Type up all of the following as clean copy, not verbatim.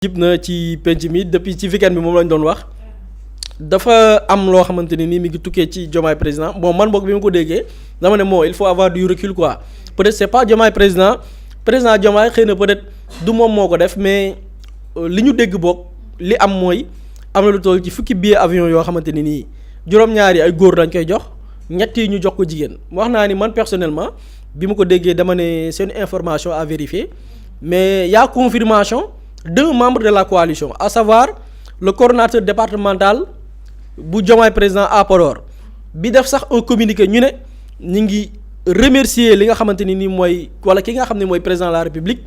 jib na ci penc mi depuis ci weekend bi moom lañ doon wax dafa am loo xamante ni mi ngi tukkee ci Diomaye président bon man boog bi ma ko déggee dama ne moo il faut avoir du recul quoi peut-être c'est pas Diomaye président Diomaye xëy na peut-être du moom moo ko def mais li ñu dégg boog li am mooy am na lu toll ci fukki billet avion yoo xamante ni nii juróom-ñaari ay góor lañ koy jox ñett yi ñu jox ko jigéen wax naa ni man personnellement bi ma ko déggee dama ne c'est une information à vérifier mais y a confirmation d'un membre de la coalition à savoir le coordonnateur départemental bu Diomaye président à Podor bi def sax un communiqué ñu ne ñu ngi remercier li nga xamante ni nii mooy wala ki nga xam ne mooy président de la république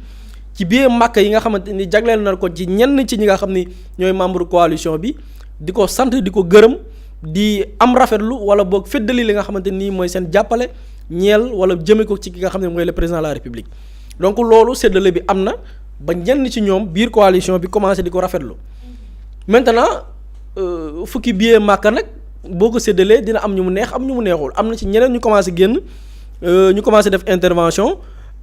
ci biir màkk yi nga xamante ni jagleel na ko ci ñenn ci ñi nga xam ni ñooy membre coalition bi di ko sant di ko gërëm di am rafetlu wala boog feddali li nga xamante nii mooy seen jàppale ñeel wala jëme ko ci ki nga xam ne mooy le président de la république donc loolu séddale bi am na ba ñenn ci ñoom biir coalition bi commencé di ko rafetlu maintenant fukki billet màkka nag boo ko séddalee dina am ñu mu neex am ñu mu neexul am na ci ñeneen ñu commencé génn ñu commencé def intervention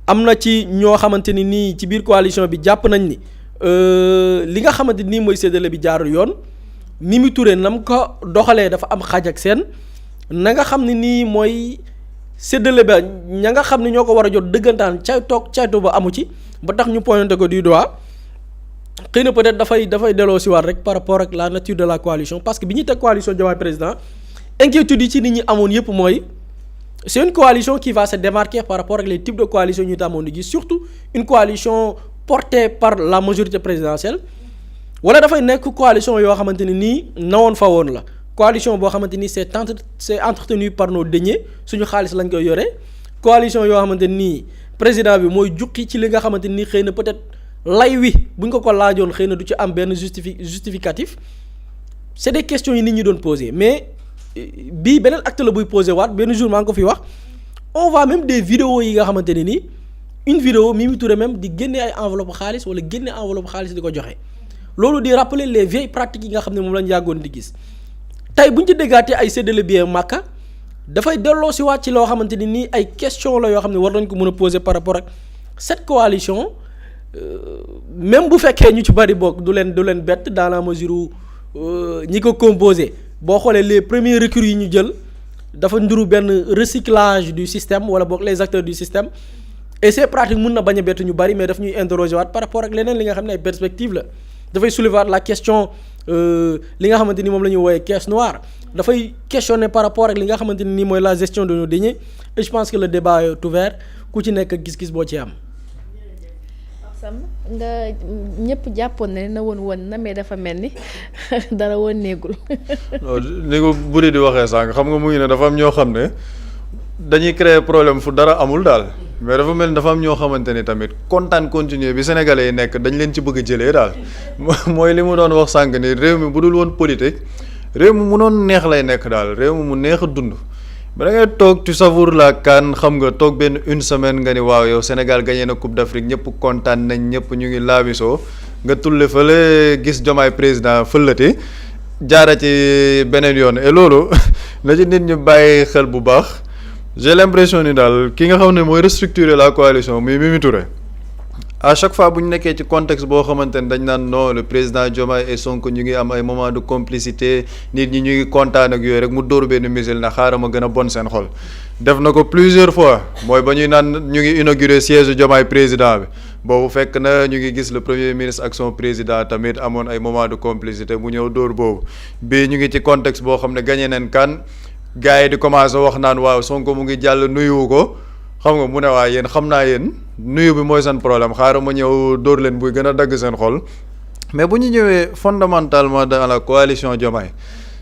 am na ci ñoo xamante ni nii ci biir coalition bi jàpp nañ ni li nga xamante nii mooy séddale bi jaarul yoon Mimi Touré nam ko doxalee dafa am xaaj ak seen na nga xam ne nii mooy séddale ba ña nga xam ne ñoo ko war a jot dëggantaan caytu ba amu ci ba tax ñu pointé ko du doigt xëy na peut-être dafay delloo si waat rek par rapport ak la nature de la coalition parce que bi ñuy teg coalition Diomaye président inquiétude yi ci nit ñi amoon yëpp mooy c'est une coalition qui va se démarquer par rapport ak les types de coalition ñu tàmmoon di gis surtout une coalition portée par la majorité présidentielle wala dafay nekk coalition yoo xamante ne nii nawoon fa woon la coalition boo xamante ni c'est entretenu par nos deniers suñu xaalis lañ koy yore coalition yoo xamante nii président bi mooy jukki ci li nga xamante ni xëy na peut-être lay wi buñ ko laajoon xëy na du ci am benn justificatif c'est des questions yi nit ñi doon poser mais bii beneen acte la buy poser waat benn jour maa ngi ko fi wax on voit même des vidéos yi nga xamante ne nii une vidéo Mimi Touré même di génne ay enveloppe xaalis wala génne enveloppe xaalis di ko joxe loolu di rappeler les vieilles pratiques yi nga xam ne moom lañ yàggoon di gis tey bu ñu ci déggaatee ay séddale bien Makka dafay delloo si waat ci loo xamante ni nii ay question la yoo xam ne war nañ ko mën a poser par rapport ak cette coalition même bu fekkee ñu ci bari bokk du leen bett dans la mesure où ñi ko composé boo xoolee les premiers recrues yi ñu jël dafa nduru benn recyclage du système wala boog les acteurs du système et ces pratiques mun na bañ a bett ñu bari mais daf ñuy interroger waat par rapport ak leneen li nga xam ne ay perspectives la dafay soulever la question li nga xamante ni moom la ñuy woowee caisse noire dafay questionner par rapport ak li nga xamante ni mooy la gestion de nos deniers et je pense que le débat est ouvert ku ci nekk gis-gis boo ci am. Sam nga ñëpp jàppoon na woon na mais dafa mel ni dara woon néegul. ni ko buri di waxee sànq xam nga mu ngi ne dafa am ñoo xam ne dañuy créer problème fu dara amul daal mais dafa mel ni dafa am ñoo xamante ni tamit kontaan continuer bi sénégalais yi nekk dañ leen ci bëgg a jëlee daal mooy li mu doon wax sànq ni réew mi bu dul woon politique réew mi munoon neex lay nekk daal réew mi mu neex a dund. ba da ngay toog tu savoures la CAN xam nga toog benn une semaine nga ni waaw yow Sénégal gagné na Coupe d'Afrique ñëpp kontaan nañ ñëpp ñu ngi laabisoo nga tulle fële gis Diomaye président fëllati jaara ci beneen yoon et loolu na ci nit ñu bàyyi xel bu baax j'ai l'impression ni daal ki nga xam ne mooy restructurer la coalition muy Mimi Touré à chaque fois bu ñu nekkee ci contexte boo xamante ne dañ naan non le président Diomaye et Sonko ñu ngi am ay moment de complicité nit ñi ñu ngi kontaan ak yooyu rek mu dóor benn missile na xaaral ma gën a bon seen xol def na ko plusieurs fois mooy ba ñuy naan ñu ngi inauguré siège Diomaye président bi boobu fekk na ñu ngi gis le premier ministre ak son président tamit amoon ay moment de complicité mu ñëw dóor boobu bii ñu ngi ci contexte boo xam ne gagné nañ kan gars yi di commencé wax naan waaw Sonko mu ngi jàll nuyu ko xam nga mu ne waa yéen xam naa yéen nuyu bi mooy seen problème xaaral ma ñëw dóor leen buy gën a dagg seen xol mais bu ñu ñëwee fondamentalement dans la coalition Diomaye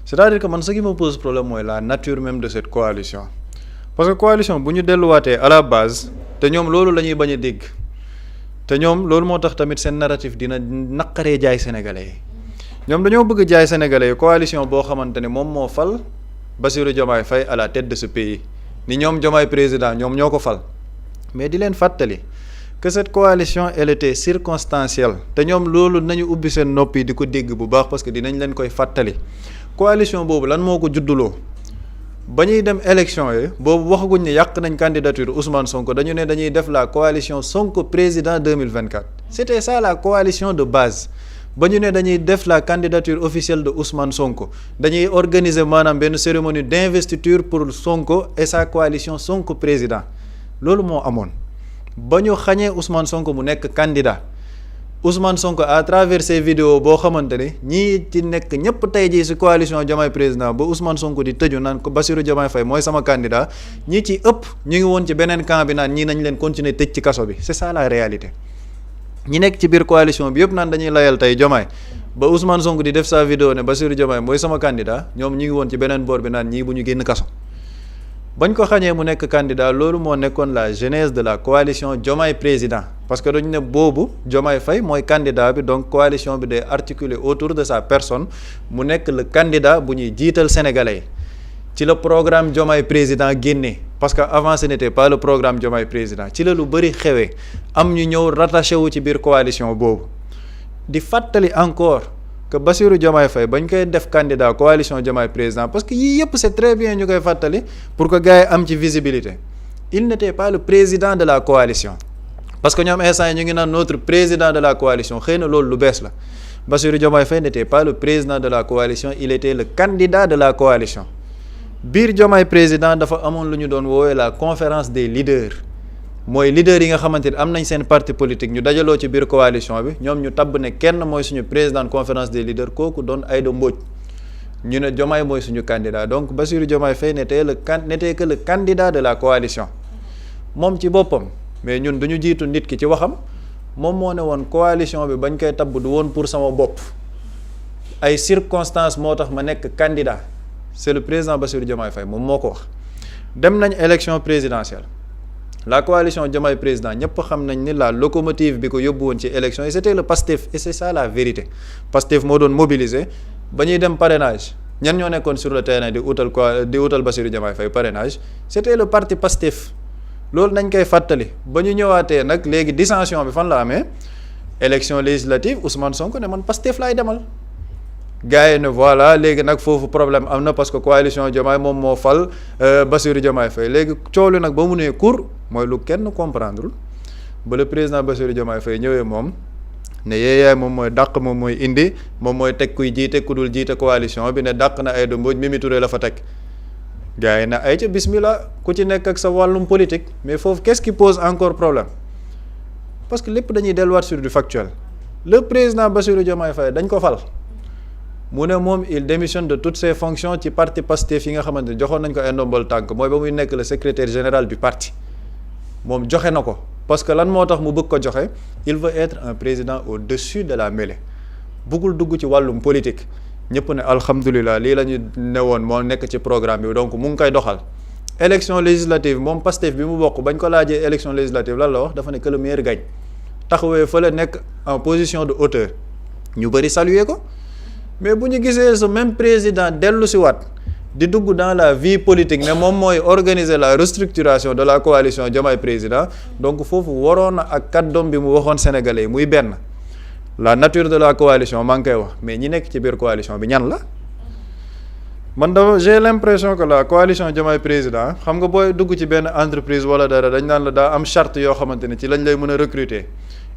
c'est-à-dire que man ce qui me pose problème mooy la nature même de cette coalition parce que coalition bu ñu delluwaatee à la base te ñoom loolu la ñuy bañ a dégg te ñoom loolu moo tax tamit seen narratif dina naqaree jaay sénégalais yi ñoom dañoo bëgg jaay sénégalais yi coalition boo xamante ne moom moo fal Bassirou Diomaye Faye à la tête de ce pays ni ñoom Diomaye président ñoom ñoo ko fal mais di leen fàttali que cette coalition elle était circonstancielle te ñoom loolu nañu ubbi seen nopp yi di ko dégg bu baax parce que dinañ leen koy fàttali coalition boobu lan moo ko judduloo ba ñuy dem élection yi boobu waxaguñ ne yàq nañ candidature Ousmane Sonko dañu ne dañuy def la coalition Sonko président 2024 c'était ça la coalition de base ba ñu ne dañuy def la candidature officielle de Ousmane Sonko dañuy organiser maanaam benn cérémonie d'investiture pour Sonko et sa coalition Sonko président loolu moo amoon ba ñu xañee Ousmane Sonko mu nekk candidat Ousmane Sonko à travers ces vidéos boo xamante ne ñii ci nekk ñëpp tey jii ci coalition Diomaye président ba Ousmane Sonko di tëju naan ko Bassirou Diomaye Faye mooy sama candidat ñi ci ëpp ñu ngi woon ci beneen camp bi naan ñii nañ leen continuer tëj ci kaso bi c'est ça la réalité ñi nekk ci biir coalition bi yëpp naan dañuy layal tey Diomaye ba Ousmane Sonko di def sa vidéo ne Bassirou Diomaye mooy sama candidat ñoom ñu ngi woon ci beneen boor bi naan ñii bu ñu génn kaso bañ ko xañee mu nekk candidat loolu moo nekkoon la genèse de la coalition Diomaye président parce que dañu ne boobu Diomaye Faye mooy candidat bi donc coalition bi day articuler autour de sa personne mu nekk le candidat bu ñuy jiital sénégalais ci le programme Diomaye président génnee parce que avant ce n'était pas le programme Diomaye président ci la lu bëri xewee am ñu ñëw rattaché wu ci biir coalition boobu di fàttali encore que Bassirou Diomaye Faye bañ koy def candidat coalition Diomaye président parce que yii yëpp c'est très bien ñu koy fàttali pour que gars yi am ci visibilité il n'était pas le président de la coalition parce que ñoom instant yi ñu ngi naan notre président de la coalition xëy na loolu lu bees la Bassirou Diomaye Faye n'était pas le président de la coalition il était le candidat de la coalition biir Diomaye président dafa amoon lu ñu doon woowee la conférence des leaders mooy leader yi nga xamante ni am nañ seen parti politique ñu dajaloo ci biir coalition bi ñoom ñu tabb ne kenn mooy suñu président conférence des leaders kooku doon Aïda Mbodj ñu ne Diomaye mooy suñu candidat donc Bassirou Diomaye Faye n'était que le candidat de la coalition moom ci boppam mais ñun duñu jiitu nit ki ci waxam moom moo ne woon coalition bi bañ koy tabb du woon pour sama bopp ay circonstances moo tax ma nekk candidat c'est le président Bassirou Diomaye Faye moom moo ko wax dem nañ élection présidentielle la coalition Diomaye président ñëpp xam nañ ni la locomotive bi ko yóbbu woon ci élection et c'était le PASTEF et c'est ça la vérité PASTEF moo doon mobiliser ba ñuy dem parrainage ñan ñoo nekkoon sur le terrain di utal Bassirou Diomaye Faye parrainage c'était le parti PASTEF loolu nañ koy fàttali ba ñu ñëwaatee nag léegi dissension bi fan la amee élection législative Ousmane Sonko ne man PASTEF laay demal gars yi ne voilà léegi nag foofu problème am na parce que coalition Diomaye moom moo fal Bassirou Diomaye Faye léegi coow li nag ba mu nee cour mooy lu kenn comprendre ba le président Bassirou Diomaye Faye ñëwee moom ne yeeyaay moom mooy dàq moom mooy indi moom mooy teg kuy jiite ku dul jiite coalition bi ne dàq na Aïda Mbodj Mimi Touré la fa teg gars yi na ay ca bismillah ku ci nekk ak sa wàllum politique mais foofu qu'est-ce qui pose encore problème parce que lépp dañuy delluwaat sur du factuel le président Bassirou Diomaye Faye dañ ko fal mu ne moom il démissionne de toutes ses fonctions ci parti Pastef yi nga xamante ne joxoon nañ ko ay ndombal tànk mooy ba muy nekk le secrétaire général du parti moom joxe na ko parce que lan moo tax mu bëgg ko joxe il veut être un président au-dessus de la mêlée bëggul dugg ci wàllum politique ñëpp ne alhamdulilah lii la ñu ne woon moo nekk ci programme bi donc mu ngi koy doxal élection législative moom Pastef bi mu bokk bañ ko laajee élection législative lan la wax dafa ne que le meilleur gagne taxawee fële nekk en position de hauteur ñu bëri saluer ko mais bu ñu gisee ce même président dellu si waat di dugg dans la vie politique ne moom mooy organiser la restructuration de la coalition Diomaye président donc foofu waroon na ak kàddoom bi mu waxoon sénégalais yi muy benn la nature de la coalition maa ngi koy wax mais ñi nekk ci biir coalition bi ñan la man dafa j'ai l'impression que la coalition Diomaye président xam nga booy dugg ci benn entreprise wala dara dañ naan la daa am charte yoo xamante ne ci lañ lay mën a recruter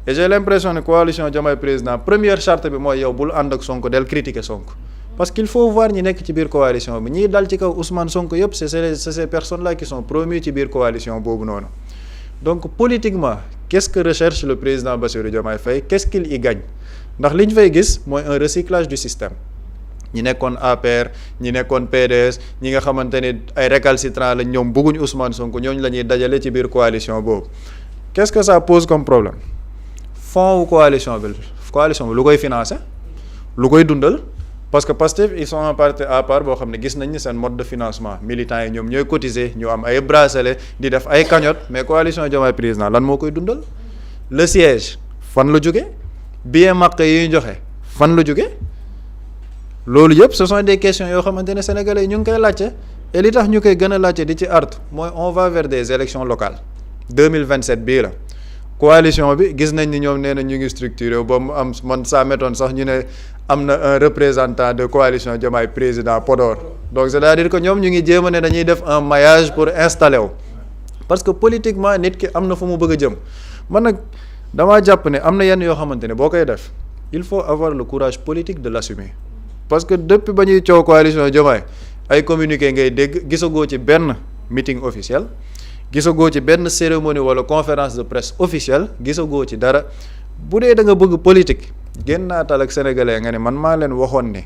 et j'ai l'impression que coalition Diomaye président première charte bi mooy yow bul ànd ak Sonko del critiquer Sonko parce qu'il faut voir ñi nekk ci biir coalition bi ñiy dal ci kaw Ousmane Sonko yëpp c'est ces personnes là qui sont promues ci biir coalition boobu noonu donc politiquement qu'est-ce que recherche le président Bassirou Diomaye Faye qu'est-ce qu'il y gagne ndax li ñu fay gis mooy un recyclage du système ñi nekkoon APR ñi nekkoon PDS ñi nga xamante ni ay récalcitrants lañ ñoom bëgguñ Ousmane Sonko ñooñu la ñuy dajale ci biir coalition boobu qu'est-ce que ça pose comme problème fond wu coalition bi lu koy financer lu koy dundal parce que Pastef ils sont un parti à part boo xam ne gis nañ ni seen mode de financement militants yi ñoom ñooy cotiser ñu am ay bracelet di def ay cagnotte mais coalition Diomaye président lan moo koy dundal le siège fan la jóge billet màq yi ñu joxe fan la jóge loolu yëpp ce sont des questions yoo xamante ne sénégalais yi ñu ngi koy laajte et li tax ñu koy gën a laajte di ci artu mooy on va vers des élections locales 2027 bii la coalition bi gis nañ ni ñoom nee na ñu ngi structuré ba mu am man saa métoon sax ñu ne am na un représentant de coalition Diomaye président Podor donc c'est-à-dire que ñoom ñu ngi jéem a ne dañuy def un maillage pour installer wu parce que politiquement nit ki am na fu mu bëgg a jëm man nag damaa jàpp ne am na yenn yoo xamante ne boo koy def il faut avoir le courage politique de l'assumer parce que depuis ba ñuy coow coalition Diomaye ay communiqué ngay dégg gisagoo ci benn meeting officiel gisagoo ci benn cérémonie wala conférence de presse officielle gisagoo ci dara bu dee da nga bëgg politique génnaatal ak sénégalais nga ne man maa leen waxoon ne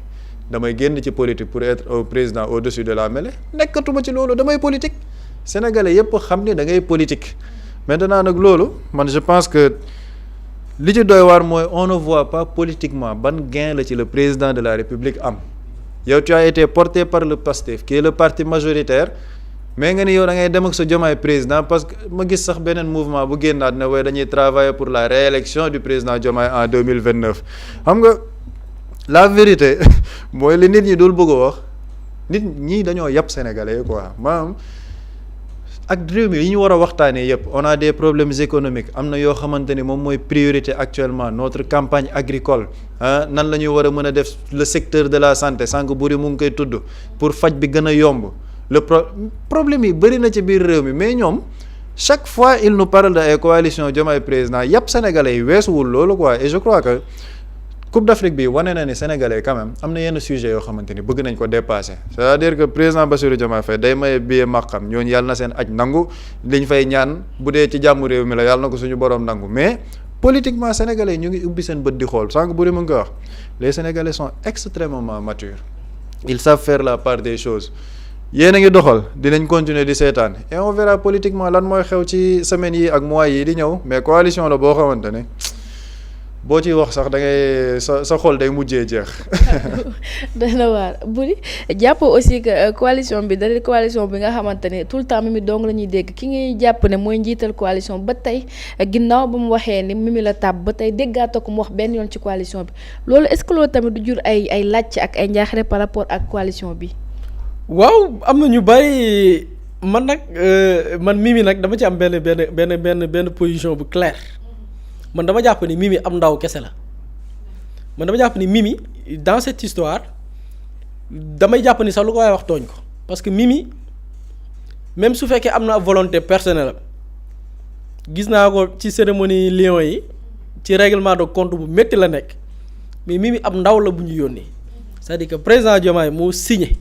damay génn ci politique pour être au président au-dessus de la mêlée nekkatuma ci loolu damay politique sénégalais yépp xam ni da ngay politique maintenant nag loolu man je pense que li ci doy waar mooy on ne voit pas politiquement ban gain la ci le président de la république am yow tu as été porté par le PASTEF qui est le parti majoritaire mais nga ni yow da ngay dem ak sa Diomaye président parce que ma gis sax beneen mouvement bu génnaat ne waaye dañuy travailler pour la réélection du président Diomaye en 2029 xam nga la vérité mooy li nit ñi dul bëgg a wax nit ñi dañoo yàpp sénégalais quoi maanaam ak réew mi yi ñu war a waxtaanee yëpp on a des problèmes économiques am na yoo xamante ni moom mooy priorité actuellement notre campagne agricole nan la ñuy war a mën a def le secteur de la santé sànq buri mu ngi koy tudd pour faj bi gën a yomb problème yi bëri na ci biir réew mi mais ñoom chaque fois il nous parle de ay coalition Diomaye président yëpp sénégalais yi weesuwul loolu quoi et je crois que Coupe d'Afrique bi wane na ni sénégalais quand même am na yenn sujet yoo xamante ni bëgg nañ ko dépasser c'est-à-dire que président Bassirou Diomaye Faye day maye billet màqam ñooñu yàlla na seen aj nangu liñ fay ñaan bu dee ci jàmm réew mi la yàlla na ko suñu boroom nangu mais politiquement sénégalais yi ñu ngi ubbi seen bët di xool sànq bu dee mu ngi koy wax les sénégalais sont extrêmement matures ils savent faire la part des choses yéen a ngi doxal dinañ continuer di seetaan et on verra politiquement lan mooy xew ci semaines yi ak mois yi di ñëw mais coalition la boo xamante ne boo ciy wax sax da ngay sa xol day mujjee jeex. dana waar Boury jàpp aussi que coalition bi da coalition bi nga xamante ne tout le temps Mimi dong la ñuy dégg ki ngay jàpp ne mooy njiital coalition ba tey ginnaaw ba mu waxee ni Mimi la tàbb ba tey déggaatoo ko mu wax benn yoon ci coalition bi loolu est-ce que loolu tamit du jur ay laaj ak ay njaaxare par rapport ak coalition bi. waaw am na ñu bari man nag man Mimi nag dama ci am benn position bu claire. man dama jàpp ni Mimi am ndaw kese la man dama jàpp ni Mimi dans cette histoire damay jàpp ni sax lu ko waay wax tooñ ko parce que Mimi même su fekkee am na volonté personnelle gis naa ko ci cérémonie Lions yi ci règlement de compte bu métti la nekk mais Mimi ab ndaw la bu ñu yónnee c'est-à-dire que président Diomaye moo signé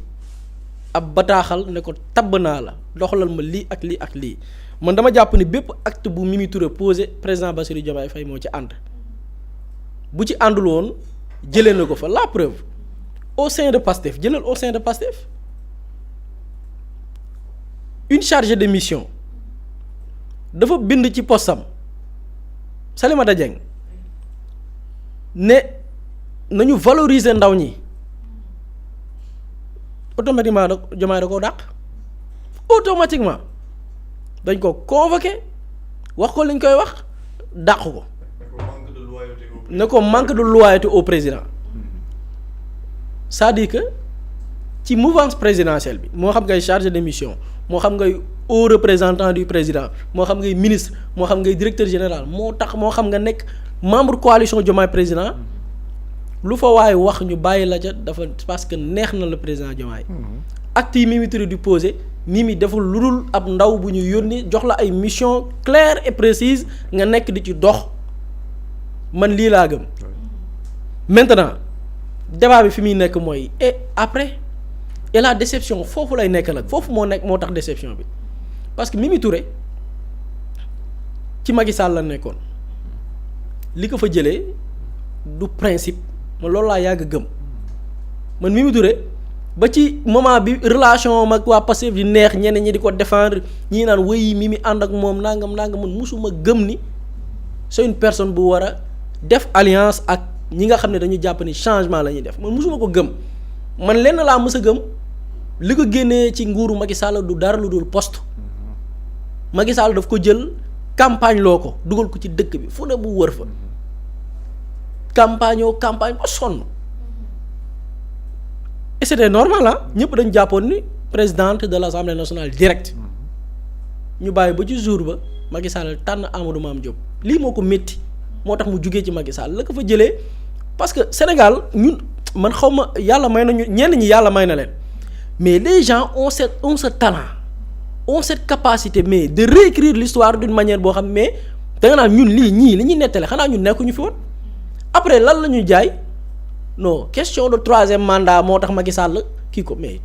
ab bataaxal ne ko tabb naa la doxalal ma lii ak lii ak lii. man dama jàpp ni bépp acte bu Mimi Touré posé président Bassirou Diomaye Faye moo ci ànd bu ci àndul woon jëlee na ko fa la preuve au sein de PASTEF jëlal au sein de PASTEF une chargée de mission dafa bind ci postam Salimata Dieng ne nañu valoriser ndaw ñi automatiquement Diomaye da koo dàq automatiquement dañ ko convoqué wax ko liñ koy wax dàq ko ne ko manque de loyauté au président c'est-à-dire que ci mouvance présidentielle bi moo xam ngay chargé de mission moo xam ngay haut représentant du président moo xam ngay ministre moo xam ngay directeur général moo xam nga nekk membre coalition Diomaye président lu fa waaye wax ñu bàyyi la ca dafa parce que neex na le président Diomaye acte yi Mimi Touré di posé Mimi deful lu dul ab ndaw bu ñu yónni jox la ay mission claire et précise nga nekk di ci dox man lii laa gëm maintenant débat bi fi muy nekk mooy et après et la déception foofu lay nekk nag foofu moo tax déception bi parce que Mimi Touré ci Macky Sall la nekkoon li ko fa jëlee du principe man loolu laa yàgg gëm man Mimi Touré ba ci moment bi relation mag waa Pastef di neex ñeneen ñi di ko défendre ñii naan wéy Mimi ànd ak moom nangam man musuma gëm ni c'est une personne bu war a def alliance ak ñi nga xam ne dañu jàpp ni changement la ñuy def man musuma ko gëm man lenn laa mës a gëm li ko génnee ci nguuru Macky Sall du dara lu dul poste Macky Sall daf ko jël campagne loo ko dugal ko ci dëkk bi fu ne bu wër fa campagne ba sonn. et c'était normal ñëpp dañu jàppoon ni présidente de l'Assemblée nationale direct ñu bàyyi ba ci jour ba Macky Sall tànn Amadou Mame Diop lii moo ko métti moo tax mu jugee ci Macky Sall la ko fa jëlee parce que Sénégal ñun man xaw ma yàlla may nañu ñenn ñi yàlla may na leen mais les gens ont ce talent ont cette capacité mais de réécrire l'histoire d'une manière boo xam mais da nga naan ñun li ñuy nettale xanaa ñun nekkuñu fi woon après lan la ñuy jaay non question de troisième mandat moo tax Macky Sall kii ko mais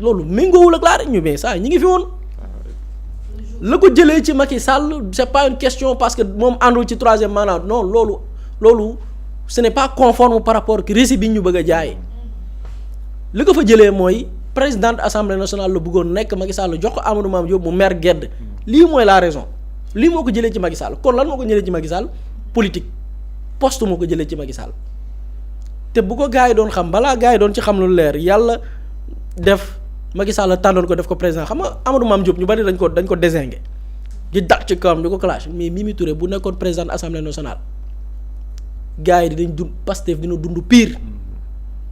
loolu méngoowul ak laa rek ñu mais ça ñi ngi fi woon la ko jëlee ci Macky Sall c'est pas une question parce que moom àndul ci troisième mandat non loolu ce n'est pas conforme par rapport ak récit bi ñu bëgg a jaay li ko fa jëlee mooy présidente assemblée nationale la bëggoon nekk Macky Sall jox ko Amadou Mame Diop mu mer gedd lii mooy la raison lii moo ko jëlee ci Macky Sall kon lan moo ko jëlee ci Macky Sall politique poste moo ko jëlee ci Macky Sall te bu ko gars yi doon xam balaa gars yi doon ci xam lu leer yàlla def Macky Sall tàndoon ko def ko président xam nga Amadou Mame Diop ñu bari dañ ko désingué di dal ci kawam di ko clash mais Mimi Touré bu nekkoon président assemblée nationale gars yi dinañ dund Pastef dina dund pire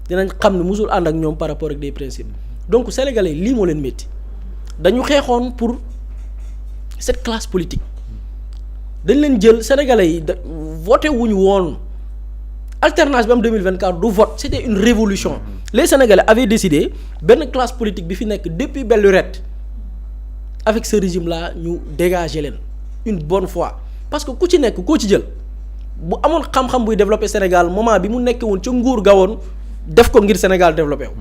dinañ xam ne musul ànd ak ñoom par rapport ak des principes donc sénégalais lii moo leen métti dañu xeexoon pour cette classe politique dañ leen jël sénégalais yi voté wuñu woon alternance bi am 2024 du vote c'était une révolution les sénégalais avaient décidé benn classe politique bi fi nekk depuis belle lurette avec ce régime là ñu dégager leen une bonne fois parce que ku ci nekk koo ci jël bu amoon xam-xam buy développer Sénégal moment bi mu nekkee woon ca nguur gawoon def ko ngir Sénégal développé wu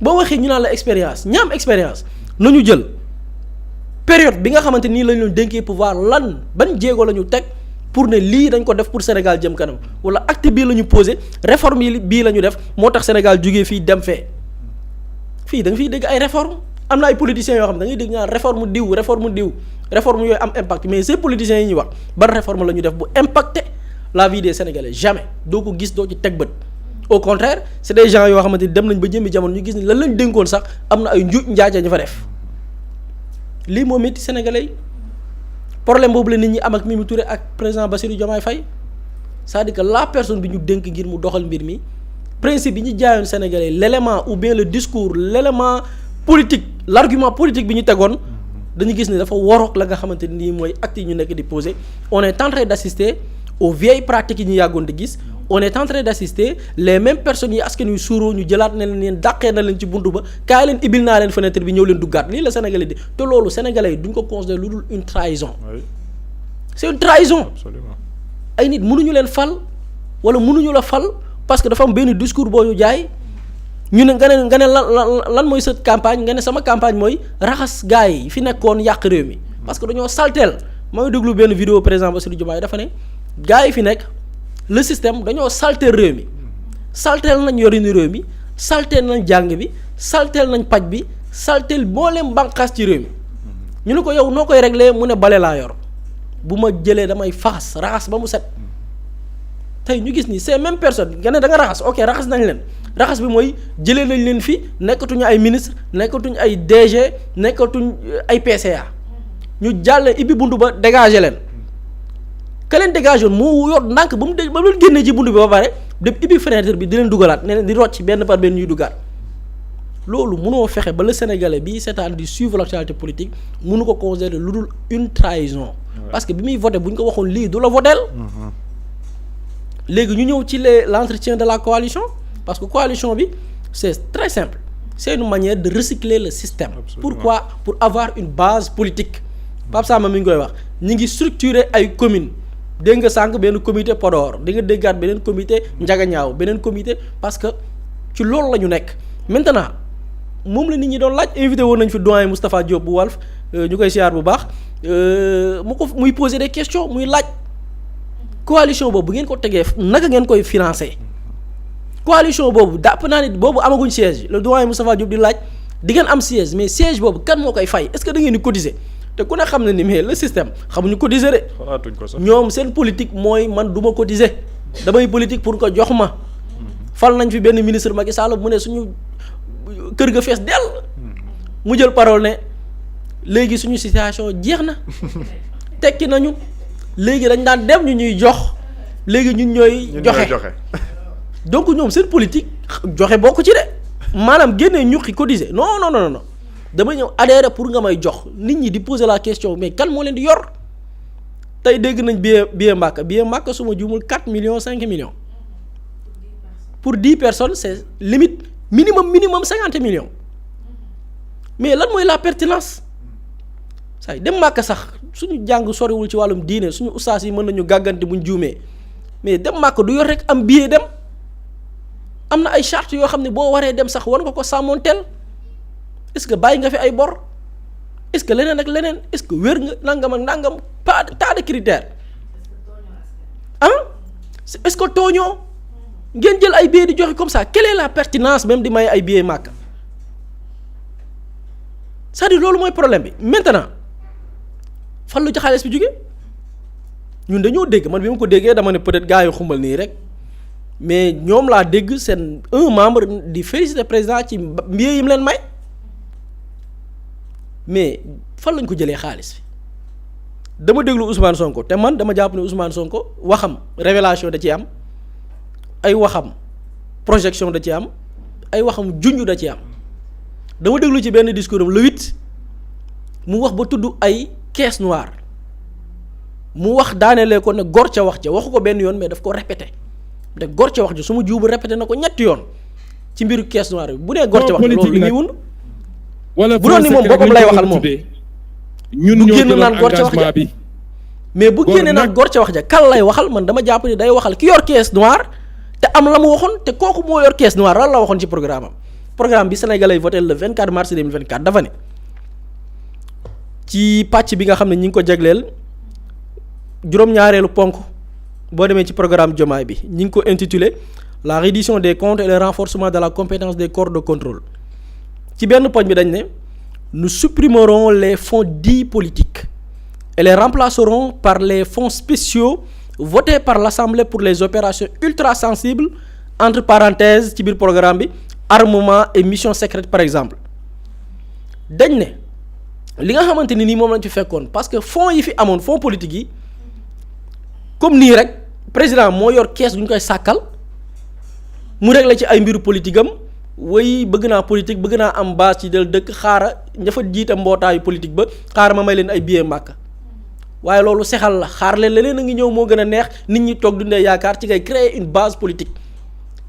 boo waxee ñu naan la expérience ñaam expérience nañu jël période bi nga xamante nii lañ leen dénkee pouvoir lan ban jéego la ñu teg pour ne lii dañ ko def pour Sénégal jëm kanam wala acte bii la ñu posé réforme yi bii la ñu def moo tax Sénégal jógee fii dem fee fii da nga fiy dégg ay réforme am na ay politiciens yoo xam ne da ngay dégg ñaan réforme diw réforme yooyu am impact mais ces politiciens yi ñuy wax ban réforme la ñu def bu impacter la vie des Sénégalais jamais doo ko gis doo ci teg bët au contraire c'est des gens yoo xamante ni dem nañ ba jëmmi jamono ñu gis ni lan lañ dénkoon sax am na ay njuuj njaaja ñu fa def lii moo métti Sénégalais yi problème boobu la nit ñi am ak Mimi Touré ak président Bassirou Diomaye Faye c'est-à-dire que la personne bi ñu dénk ngir mu doxal mbir mi principe bi ñu jaayoon Sénégalais l'élément ou bien le discours l'élément politique l'argument politique bi ñu tegoon dañu gis ni dafa waroog la nga xamante ni mooy actes yi ñu nekk di poser on est en train d'assister aux vieilles pratiques yi ñu yàggoon di gis on est en train d'assister les mêmes personnes yi askan wi suuroo ñu jëlaat ne leen dàqee na leen ci buntu ba kaay leen ibil naa leen fenêtre bi ñëw leen duggaat lii la Sénégalais di te loolu Sénégalais yi duñ ko considérer lu dul une trahison Oui. c'est une trahison Absolument. ay nit mënuñu leen fal wala mënuñu la fal parce que dafa am benn discours boo ñu jaay ñu ne nga ne lan mooy sa campagne nga ne sama campagne mooy raxas gars yi fi nekkoon yàq réew mi parce que dañoo salteel maa ngi déglu benn vidéo président Bassirou Diomaye dafa ne gars yi fi nekk le système dañoo salteel réew mi salteel nañ yorinu réew mi salteel nañ jàng bi salteel nañ paj bi salteel mboolem bànqaas ci réew mi ñu ne ko yow noo koy régler mu ne bale laa yor bu ma jëlee damay faxas raxas ba mu set tey ñu gis ni ces mêmes personnes nga ne da nga raxas ok raxas nañ leen raxas bi mooy jëlee nañ leen fi nekkatuñu ay ministre nekkatuñu ay DG nekkatuñ ay PCA ñu jàll ibbi buntu ba dégager leen ka leen dégagé woon moo yor ndànk ba mu génnee ci buntu bi ba pare dem ibbi fenêtre bi di leen dugalaat ne leen di rocc benn par benn ñuy duggaat loolu mënoo fexe ba le Sénégalais bi seetaan di suivre l'actualité politique mënu ko considérer lu dul une trahison parce que bi muy voté bu ñu ko waxoon lii du la voteel léegi ñu ñëw ci l'entretien de la coalition parce que coalition bi c'est très simple c'est une manière de recycler le système. Absolument. Pourquoi? Pour avoir une base politique. Pape Samba mi ngi koy wax ñi ngi structurer ay communes dégg nga sànq benn comité Podor di nga déggaat beneen comité Ndiaganiao beneen comité parce que ci loolu la ñu nekk maintenant moom la nit ñi doon laaj invité woon nañ fi doyen Moustapha Diop bu Walf ñu koy siyaar bu baax muy poser des questions muy laaj coalition boobu bu ngeen ko tegee naka ngeen koy financer coalition boobu dàpp naa ni boobu amaguñ siège le doyen Moustapha Diop di laaj di ngeen am siège mais siège boobu kan moo koy fay est-ce que da ngeen di cotiser te ku ne xam na ni mais le système xamuñu cotiser de. xalaatuñ ko sax ñoom seen politique mooy man du ma cotiser damay politique pour ko jox ma fal nañ fi benn ministre Macky Sall mu ne suñu kër ga fees dell mu jël parole ne léegi suñu situation jeex na tekki nañu léegi dañ daan dem ñu ñuy jox léegi ñun ñooy joxe donc ñoom seen politique joxe bokk ci de maanaam génnee ñuqi cotiser non non non non dama ñëw adhérer pour nga may jox nit ñi di poser la question mais kan moo leen di yor tey dégg nañ billet Màkka su ma juumul 4 millions 5 millions pour 10 personnes c'est limite minimum 50 millions mais lan mooy la pertinence say dem Màkka sax suñu jàng soriwul ci wàllum diine suñu ustaas yi mën nañu gàggante buñ juumee mais dem màkk du yor rek am billet dem am na ay charte yoo xam ne boo waree dem sax war nga ko sàmmoonteel est-ce que bàyyi nga fi ay bor est-ce que leneen ak leneen est-ce que wér nga nangam ak nangam pas tas de critères est-ce que tooñoo ngeen jël ay billets di joxe comme ça quelle est la pertinence même di may ay billets màkk c'est-à-dire loolu mooy problème bi maintenant fan lu ci xaalis bi jóge ñun dañoo dégg man bi ma ko déggee dama ne peut-être gars yi xumbal nii rek mais ñoom laa dégg seen un membre di féliciter président ci billets yi mu leen may mais fan lañ ko jëlee xaalis bi dama déglu Ousmane Sonko te man dama jàpp ne Ousmane Sonko waxam révélation da ci am ay waxam projection da ci am ay waxam junj da ci am dama déglu ci benn discours am le 8 mu wax ba tudd ay caisse noire mu wax daanelee ko ne gor ca wax ca waxu ko benn yoon mais daf ko répété te gor ca wax ja su ma juubu répété na ko ñetti yoon ci mbiru caisse noire bi bu nee gor ca wax loolu lu muy wund wala bu doon ni moom boppam lay waxal moom ñun bu ñoo génn naan jëloon gor ca wax ja engagement bi mais bu génne naan gor ca wax ja kal lay waxal man dama jàpp ni day waxal ki yor caisse noire te am la mu waxoon te kooku moo yor caisse noire lan la waxoon ci programme bi Sénégalais yi voté le 24 mars 2024 dafa ne ci pàcc bi nga xam ne ñi ngi ko jagleel juróom-ñaareelu ponk boo demee ci programme Diomaye bi ñi ngi ko intitulé la reddition des comptes et le renforcement de la compétence des corps de contrôle ci benn poñ bi dañ ne nous supprimerons les fonds dits politiques et les remplacerons par les fonds spéciaux votés par l'Assemblée pour les opérations ultra sensibles entre parenthèses ci biir programme bi armement et mission secrète par exemple dañ ne li nga xamante ni nii moom lañ fi fekkoon parce que fonds yi fi amoon fonds politique yi comme nii rek président moo yor kees gu ñu koy sàkkal mu réglé ci ay mbiru politique am way bëgg naa politique bëgg naa am base ci del dëkk xaara ña fa jiite mbootaayu politique ba xaara ma may leen ay billet màkk waaye loolu sexal la xaar leen leneen a ngi ñëw moo gën a neex nit ñi toog dundee yaakaar ci ngay créer une base politique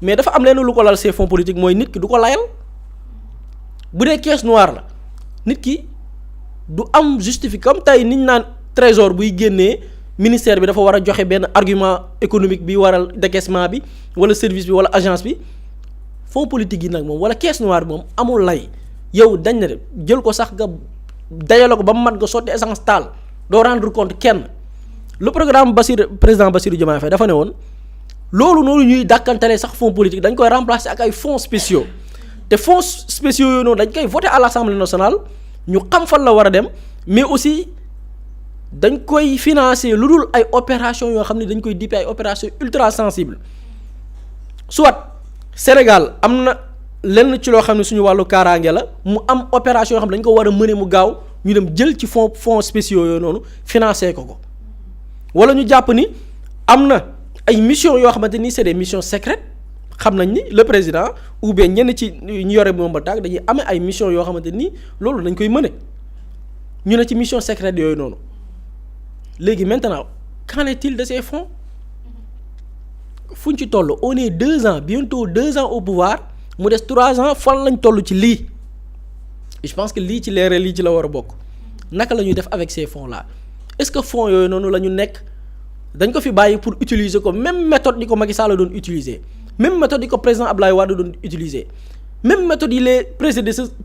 mais dafa am leen lu ko lal ces fonds politiques mooy nit ki du ko layal bu dee caisse noire la nit ki du am justifié comme tey nit ñi naan trésor buy génnee ministère bi dafa war a joxe benn argument économique bi waral décaissement bi wala service bi wala agence bi fonds politique yi nag moom wala caisse noire bi moom amul lay yow dañ ne jël ko sax nga dajale ko ba mu mat nga sotti essence taal doo rendre compte kenn le programme président Bassirou Diomaye Faye dafa ne woon loolu noonu ñuy dàkkantalee sax fonds politique dañ koy remplacer ak ay fonds spéciaux te fonds spéciaux yooyu noonu dañ koy voter à l'Assemblée nationale ñu xam fan la war a dem mais aussi dañ koy financer lu dul ay opération yoo xam ne dañ koy dippe ay opération ultra sensible soit Sénégal am na lenn ci loo xam ne suñu wàllu kaaraange la mu am opération yoo xam ne dañ ko war a mëne mu gaaw ñu dem jël ci fonds spéciaux yooyu noonu financer ko wala ñu jàpp ni am na ay missions yoo xamante ni c'est des missions secrètes xam nañ ni le président ou bien ñenn ci ñu yore moom ba tàgg dañuy amee ay missions yoo xamante ni loolu dañ koy mëne ñu ne ci mission secrète yooyu noonu léegi maintenant qu'en est-il de ces fonds fu ñu ci toll on est 2 ans bientôt 2 ans au pouvoir mu des 3 ans fan lañ toll ci lii je pense que lii ci leeral lii ci la war a bokk naka la ñuy def avec ces fonds là est-ce que fonds yooyu noonu la ñu nekk dañ ko fi bàyyi pour utiliser ko même méthode di ko Macky Sall doon utiliser même méthode yi ko président Abdoulaye Wade doon utiliser même méthode yi les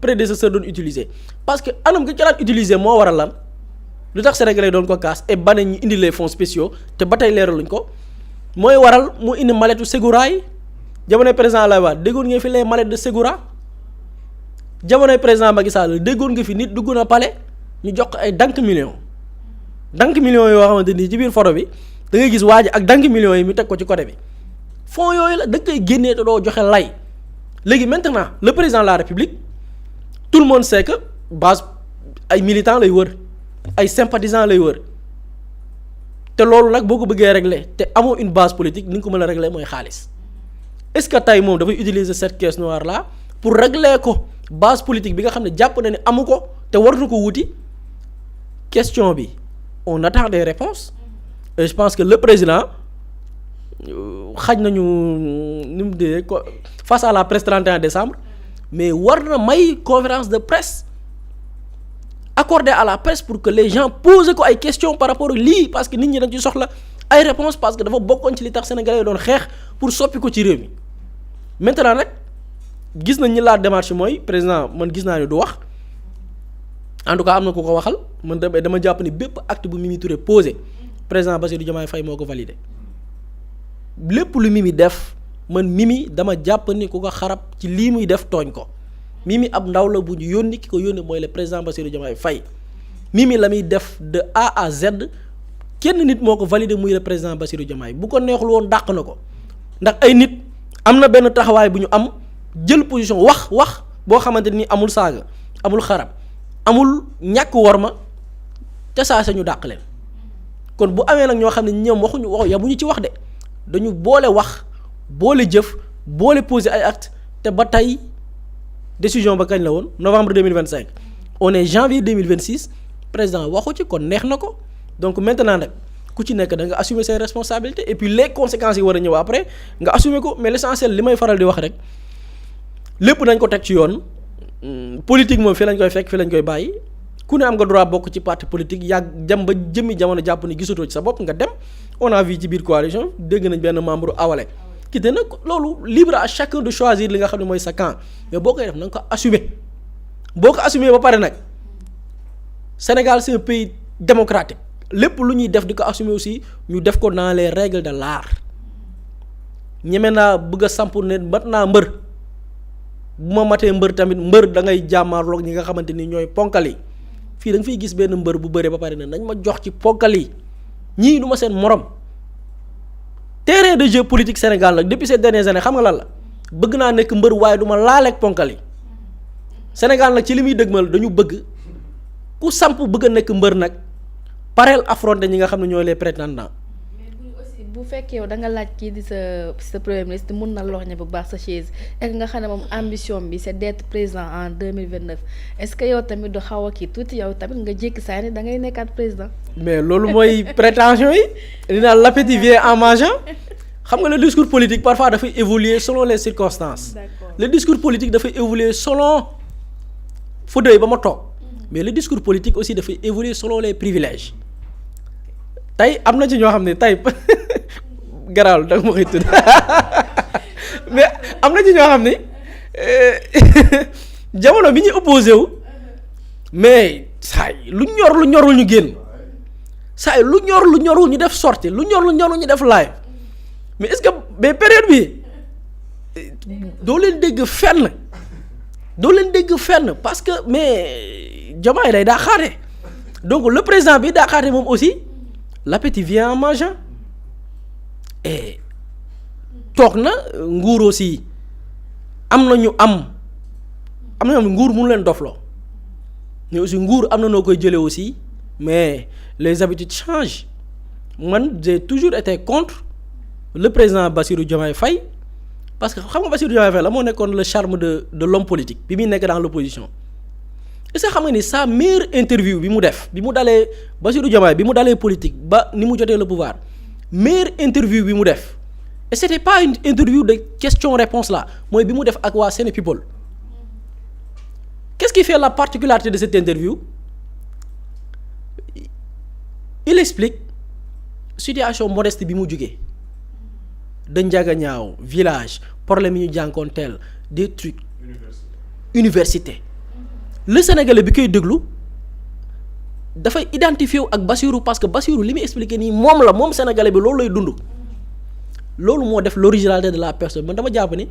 prédécesseurs doon utiliser parce que anam nga ci daan utiliser moo waral lan lu tax Sénégalais doon ko kaas et ba ñu indi les fonds spéciaux te ba tey leeraluñ ko mooy waral mu indi maletu Ségura yi jamonoy président Abdoulaye Wade déggoon nga fi les mallettes de Ségura jamonoy président Macky Sall déggoon nga fi nit dugg na palais ñu jox ko ay dank millions yoo xamante ni ci biir photo bi da ngay gis waa ji ak dank millions yi mu teg ko ci côté bi fonds yooyu la da nga koy génnee te doo joxe lay léegi maintenant le président de la République tout le monde sait que base ay militants lay wër ay sympathisants lay wër te loolu nag boo ko bëggee régler te amoo une base politique ni nga ko mën a régler mooy xaalis est-ce que tey moom dafay utiliser cette caisse noire là pour régler ko base politique bi nga xam ne jàpp na ne amu ko te waratu ko wuti question bi on attend des réponses et je pense que le président xaj nañu ni mu dee ko face à la presse 31 décembre mais war na may conférence de presse accordée à la presse pour que les gens posent ko ay questions par rapport ak lii parce que nit ñi dañ ci soxla ay réponse parce que dafa bokkoon ci li tax sénégalais yi doon xeex pour soppi ko ci réew mi maintenant nag gis nañ ni la démarche mooy président man gis naa ni du wax en tout cas am na ku ko waxal man dama jàpp ni bépp acte bu Mimi Touré posé président Bassirou Diomaye Faye moo ko validé lépp lu Mimi def man Mimi dama jàpp ni ku ko xarab ci lii muy def tooñ ko Mimi ab ndaw la bu ñu yónni ki ko yónni mooy le président Bassirou Diomaye Faye Mimi la muy def de A à Z kenn nit moo ko validé muy le président Bassirou Diomaye bu ko neexul woon dàq na ko ndax ay nit am na benn taxawaay bu ñu am jël position wax boo xamante ni amul saaga amul xarab amul ñàkk worma te saa ñu dàq leen kon bu amee nag ñoo xam ne ñoom waxuñu yamuñu ci wax de dañu boole wax boole jëf boole poser ay actes te ba tey décision ba kañ la woon novembre 2025 on est janvier 2026 président waxu ci kon neex na ko donc maintenant nag ku ci nekk da nga assumer ses responsabilités et puis les conséquences yi war a ñëw après nga assumer ko mais l'essentiel li may faral di wax rek lépp nañ ko teg ci yoon politique moom fii lañ koy fekk fii lañ koy bàyyi ku ne am nga droit bokk ci parti politique yàgg dem ba jëmmi jamono jàpp ni gisatoo ci sa bopp nga dem on a vu ci biir coalition dégg nañ benn membre awale quitté nag loolu libre à chacun de choisir li nga xam ne mooy sa camp mais boo koy def na nga ko assumer boo ko assumer ba pare nag Sénégal c'est un pays démocratique lépp lu ñuy def di ko assumer aussi ñu def ko dans les règles de l'art ñeme naa bëgg a samp ne mat naa mbër bu ma matee mbër tamit mbër da ngay jàmmaarloog ñi nga xamante ni ñooy ponkal yi fii da nga fiy gis benn mbër bu bëree ba pare ne nañ ma jox ci ponkal yi ñii du ma seen morom terrain de jeu politique Sénégal nag depuis ces dernières années xam nga lan la bëgg naa nekk mbër waaye du ma laaleeg ponkal yi Sénégal nag ci li muy dëgmal dañu bëgg ku samp bëgg a nekk mbër nag pareel affronter ñi nga xam ne ñooy les prétendants. bu fekkee yow da nga laaj kii di sa premier ministre mun na loxo bu baax sa chaise et nga xam ne moom ambition bi c'est d'être président en 2029 est-ce que yow tamit du xaw a kii tuuti yow tamit nga jékki saa ni da ngay nekkaat président. mais loolu mooy prétention yi dinaa l'appétit vient en mangeant xam nga le discours politique parfois dafay évoluer selon les circonstances. D'accord. Le discours politique dafay évoluer selon fu doy ba ma toog mais le discours politique aussi dafay évoluer selon les privilèges tey am na ci ñoo xam ne tey. garaawul da nga ma koy tudd mais am na ci ñoo xam ne jamono bi ñuy opposé wu mais saay lu ñorul ñu génn saay lu ñorul ñu def sortie lu ñorul ñu def live mais est-ce que mais période bi doo leen dégg fenn parce que mais Diomaye day daa xaate donc le président bi daa xaate moom aussi l'appétit vient en mangeant et toog na nguur aussi am na nguur mënu leen dofloo mais aussi nguur am na noo koy jëlee aussi mais les habitudes changent man j'ai toujours été contre le président Bassirou Diomaye Faye parce que xam nga Bassirou Diomaye Faye la moo nekkoon le charme de l'homme politique bi muy nekk dans l'opposition est-ce que xam nga ni sa meilleure interview bi mu dalee Bassirou Diomaye bi mu dalee politique ba ni mu jotee le pouvoir meilleure interview bi mu def et c'était pas une interview de question-réponse là mooy bi mu def ak waa Sénépeople qu'est-ce qui fait la particularité de cette interview il explique situation modeste bi mu jugee de Ndiaganiao village problème yi ñu jànkoonteel des trucs université le Sénégalais bi koy déglu dafay identifié wu ak Bassirou parce que Bassirou li muy expliqué nii moom Sénégalais bi loolu lay dund loolu moo def l'originalité de la personne man dama jàpp ni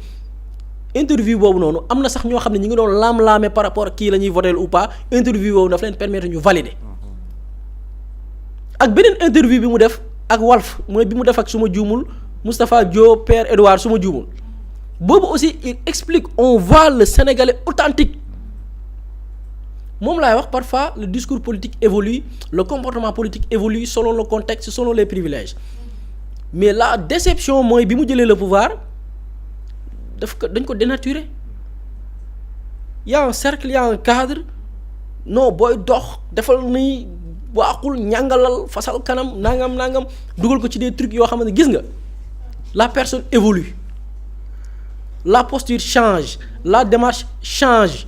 interview boobu noonu am na sax ñoo xam ne ñu ngi doon laam-laame par rapport ak kii la ñuy voter ou pas interview boobu daf leen permettre ñu valider ak beneen interview bi mu def ak Walf mooy bi mu def ak suma juumul Moustapha Diop Père Edouard suma juumul boobu aussi il explique on voit le Sénégalais authentique moom laay wax parfois le discours politique évolue le comportement politique évolue selon le contexte selon les privilèges mais la déception mooy bi mu jëlee le pouvoir dañ ko dénaturer y a un cercle y a un cadre non booy dox defal ni waaxul ñàngalal fasal kanam nangam dugal ko ci des trucs yoo xam ne gis nga la personne évolue la posture change la démarche change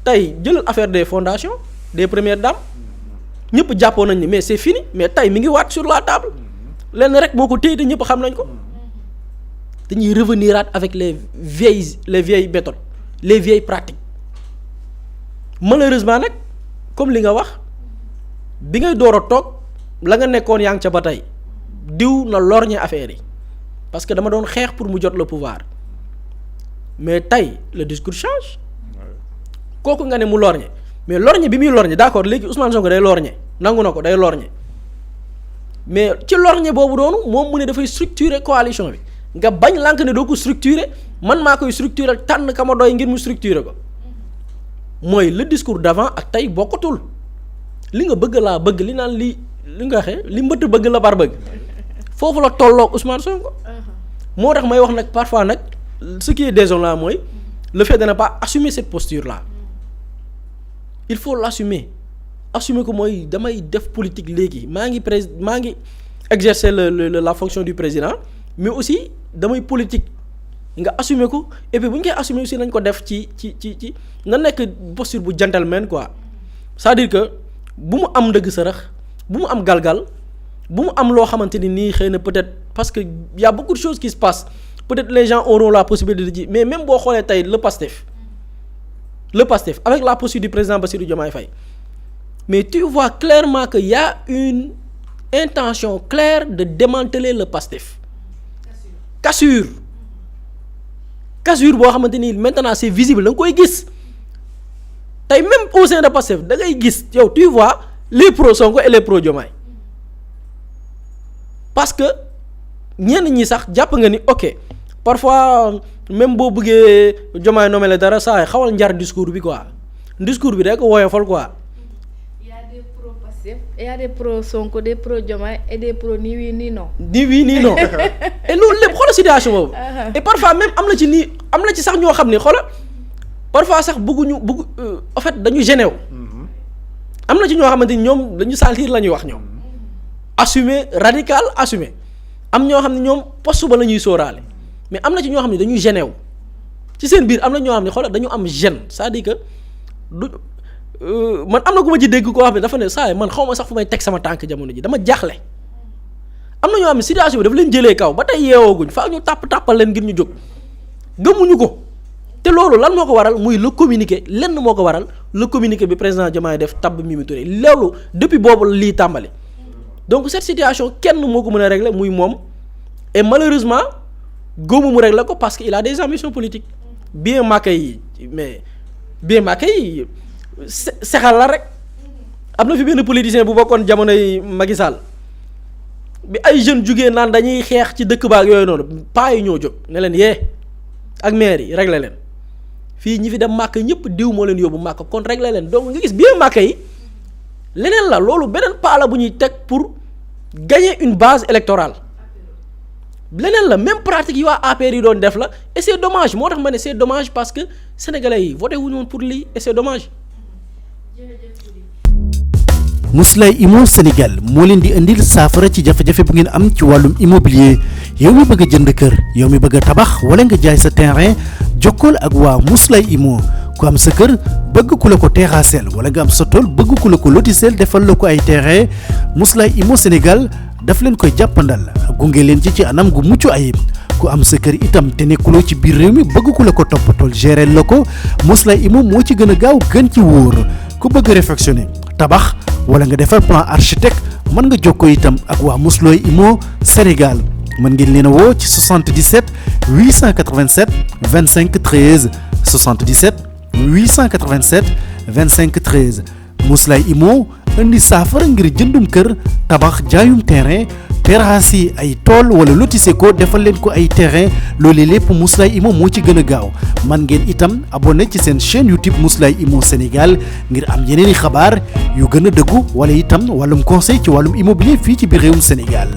tey jëlal affaire des fondations des premières dames ñëpp jàppoon nañ ni mais c'est fini mais tey mi ngi waat sur la table lenn rek moo ko téye te ñëpp xam nañ ko dañuy reveniraat avec les vieilles méthodes les vieilles pratiques malheureusement nag comme li nga wax bi ngay door a toog la nga nekkoon yaa ngi ca ba tey diw na lorñe affaire yi parce que dama doon xeex pour mu jot le pouvoir mais tey le discours change kooku nga ne mu lorñe mais lorñe bi muy lorñe d'accord léegi Ousmane Sonko day lorñe nangu na ko day lorñe mais ci lorñe boobu doonu moom mu ne dafay structurer coalition bi nga bañ lànk ne doo ko structurer man maa koy structurer tànn ka ma doy ngir mu structurer ko mooy le discours d'avant ak tey bokkatul li nga bëgg laa bëgg li naan li nga waxee li mbëtt bëgg la bar bëgg foofu la tolloog Ousmane Sonko moo tax may wax nag parfois nag ce qui est désolant mooy le fait de ne pas assumer cette posture là il faut l'assumer ko mooy damay def politique léegi maa ngi exercer la fonction du président mais aussi damay politique nga assumer ko et puis bu ñu koy assumer aussi nañ ko def ci na nekk posture bu gentleman quoi c'est-à-dire que bu mu am ndëgg sërëx bu mu am galgal bu mu am loo xamante ni nii xëy na peut-être parce que y a beaucoup de choses qui se passent peut-être les gens auront la possibilité de dire mais même boo xoolee tey le Pastef avec la posture du président Bassirou Diomaye Faye mais tu vois clairement que y a une intention claire de démanteler le Pastef cassure boo xamante ni maintenant c'est visible da nga koy gis tey même au sein de Pastef da ngay gis yow tu vois les pro Sonko et les pro Diomaye parce que ñenn ñi sax jàpp nga ni ok parfois même boo bëggee Diomaye nommé la dara saa yi xawal njar discours bi quoi discours bi rek woyofal quoi. Il y a des pro Pastef, il y a des pro Sonko, des pro Diomaye et des pro ni oui ni non. ni oui ni non et loolu lépp xoolal situation boobu. et parfois même am na ci sax ñoo xam ne xoolal parfois sax bëgg en fait dañu gêné wu. am na ci ñoo xamante ni ñoom dañu sentir la ñuy wax ñoom. assumer radical assumer am ñoo xam ne ñoom poste ba la ñuy sóoraale mais am na ci ñoo xam ne dañuy gêné wu ci seen biir am na ñoo xam ne xoolal dañu am gêne c'est-à-dire que du man am na ku ma ci dégg koo xam ne dafa ne saa man xaw ma sax fu may teg sama tànk jamono ji dama jaaxle am na ñoo xam ne situation bi dafa leen jëlee kaw ba tey yeewooguñ faa ñu tàppal leen ngir ñu jóg gëmuñu ko te loolu lan moo ko waral muy le communiqué lenn moo ko waral le communiqué bi président Diomaye def tabb Mimi Touré loolu depuis boobu lii tàmbali donc cette situation kenn moo ko mën a régler muy moom et malheureusement góomu mu régler ko parce que il a des ambitions politiques bien màkka yi sexal la rek am na fi benn politicien bu bokkoon jamonoy Macky Sall bi ay jeunes jugee naan dañuy xeex ci dëkk baak yooyu noonu paa yi ñoo jóg ne leen yee ak maire yi régler leen fii ñi fi dem màkk ñëpp diw moo leen yóbbu màkk kon régler leen donc nga gis bien màkk yi leneen la loolu beneen paa la bu ñuy teg pour gagner une base électorale leneen la même pratique yi waa APR yi doon def la et c'est dommage moo tax ma ne c'est dommage parce que sénégalais yi voté wuñu woon pour lii et c'est dommage. Mously Immo Sénégal moo leen di indil saafara ci jafe-jafe bu ngeen am ci wàllum immobilier yow mi bëgg a jënd kër yow mi bëgg a tabax wala nga jaay sa terrain jokkool ak waa Mously Immo ku am sa kër bëgg ku la ko terrassel wala nga am sa tool bëgg ku la ko lotisel defal la ko ay terrain Mously Immo Sénégal daf leen koy jàppandal gunge leen ci anam gu mucc ayib ku am sa kër itam te nekkuloo ci biir réew mi bëgg ku la ko toppatool gérer la ko Mously Immo moo ci gën a gaaw gën ci wóor ku bëgg réfectionner tabax wala nga defar plan architecte mën nga jokkoo itam ak waa Mously Immo Sénégal mën ngeen leen a woo ci 77 887 25 13 77 887 25 13 Mously Immo indi saafara ngir jëndum kër tabax jaayum terrain terrasse yi ay tool wala lotissé ko defal leen ko ay terrain loolu lépp Mously Immo moo ci gën a gaaw man ngeen itam abonné ci seen chaîne YouTube Mously Immo Sénégal ngir am yeneeni xabaar yu gën a dëggu wala itam wàllum conseil ci wàllum immobilier fii ci biir réewum Sénégal